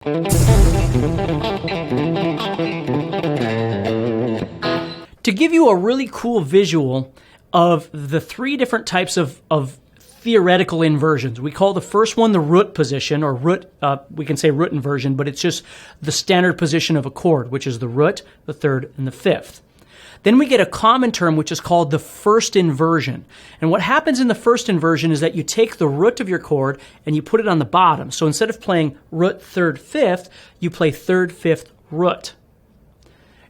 To give you a really cool visual of the three different types of theoretical inversions, we call the first one the root position, or root, we can say root inversion, but it's just the standard position of a chord, which is the root, the third, and the fifth. Then we get a common term which is called the first inversion. And what happens in the first inversion is that you take the root of your chord and you put it on the bottom. So instead of playing root, third, fifth, you play third, fifth, root.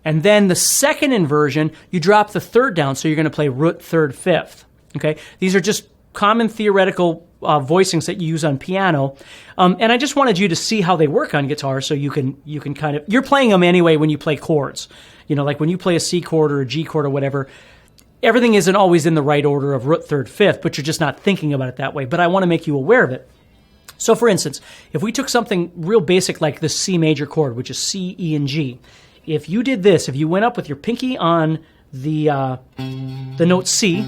And then the second inversion, you drop the third down, so you're going to play root, third, fifth. Okay? These are just common theoretical voicings that you use on piano. And I just wanted you to see how they work on guitar, so you can kind of, you're playing them anyway when you play chords. You know, like when you play a C chord or a G chord or whatever, everything isn't always in the right order of root, third, fifth, but you're just not thinking about it that way. But I want to make you aware of it. So for instance, if we took something real basic like the C major chord, which is C, E, and G, if you did this, if you went up with your pinky on the note C,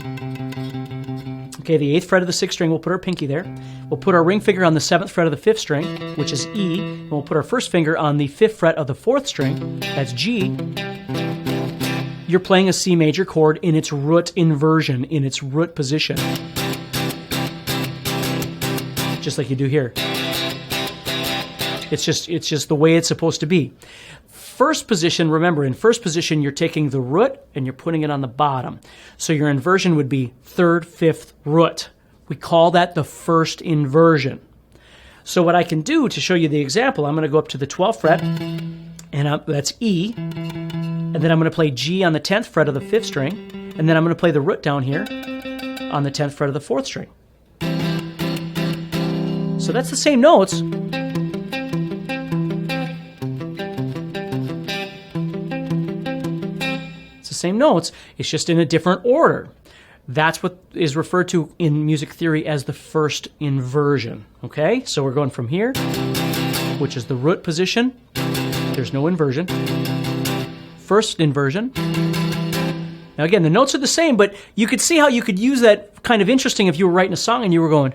okay, the 8th fret of the 6th string, we'll put our pinky there. We'll put our ring finger on the 7th fret of the 5th string, which is E, and we'll put our first finger on the 5th fret of the 4th string, that's G. You're playing a C major chord in its root inversion, in its root position. Just like you do here. It's just the way it's supposed to be. First position, remember, in first position, you're taking the root and you're putting it on the bottom. So your inversion would be third, fifth, root. We call that the first inversion. So what I can do to show you the example, I'm going to go up to the 12th fret, and that's E, and then I'm going to play G on the 10th fret of the 5th string, and then I'm going to play the root down here on the 10th fret of the 4th string. So that's the same notes. Same notes, it's just in a different order. That's what is referred to in music theory as the first inversion. Okay, so we're going from here, which is the root position. There's no inversion. First inversion. Now again, the notes are the same, but you could see how you could use that kind of interesting if you were writing a song and you were going.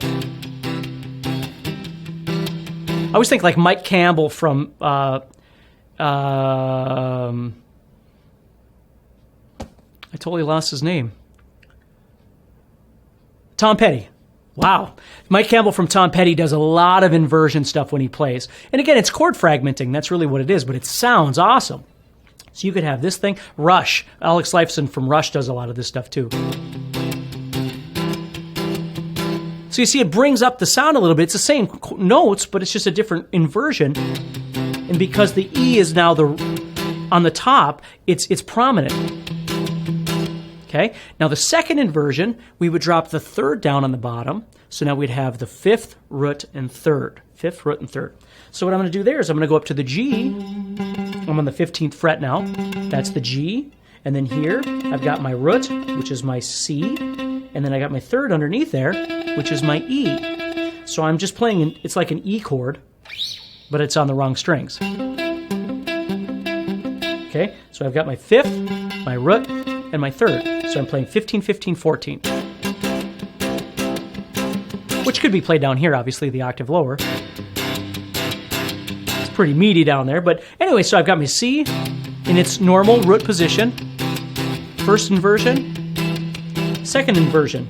I always think like Mike Campbell from I totally lost his name. Tom Petty. Wow. Mike Campbell from Tom Petty does a lot of inversion stuff when he plays. And again, it's chord fragmenting. That's really what it is, but it sounds awesome. So you could have this thing. Rush. Alex Lifeson from Rush does a lot of this stuff too. So you see, it brings up the sound a little bit. It's the same notes, but it's just a different inversion. And because the E is now on the top, it's prominent. Okay, now the second inversion, we would drop the third down on the bottom. So now we'd have the fifth, root, and third. Fifth, root, and third. So what I'm going to do there is I'm going to go up to the G. I'm on the 15th fret now. That's the G. And then here, I've got my root, which is my C. And then I got my third underneath there, which is my E. So I'm just playing, it's like an E chord, but it's on the wrong strings. Okay, so I've got my fifth, my root, and my third. So I'm playing 15, 15, 14. Which could be played down here, obviously, the octave lower. It's pretty meaty down there. But anyway, so I've got my C in its normal root position. First inversion. Second inversion.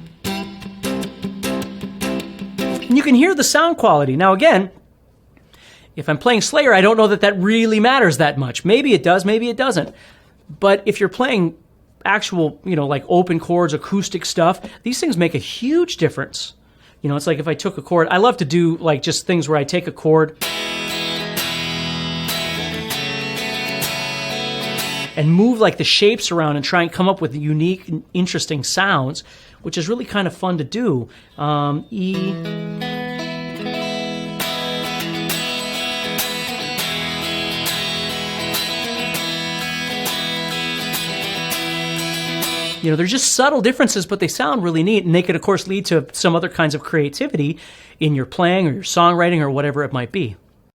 And you can hear the sound quality. Now again, if I'm playing Slayer, I don't know that really matters that much. Maybe it does, maybe it doesn't. But if you're playing actual, like open chords, acoustic stuff, these things make a huge difference. It's like if I took a chord, I love to do like just things where I take a chord and move like the shapes around and try and come up with unique and interesting sounds, which is really kind of fun to do. E. They're just subtle differences, but they sound really neat, and they could, of course, lead to some other kinds of creativity in your playing or your songwriting or whatever it might be.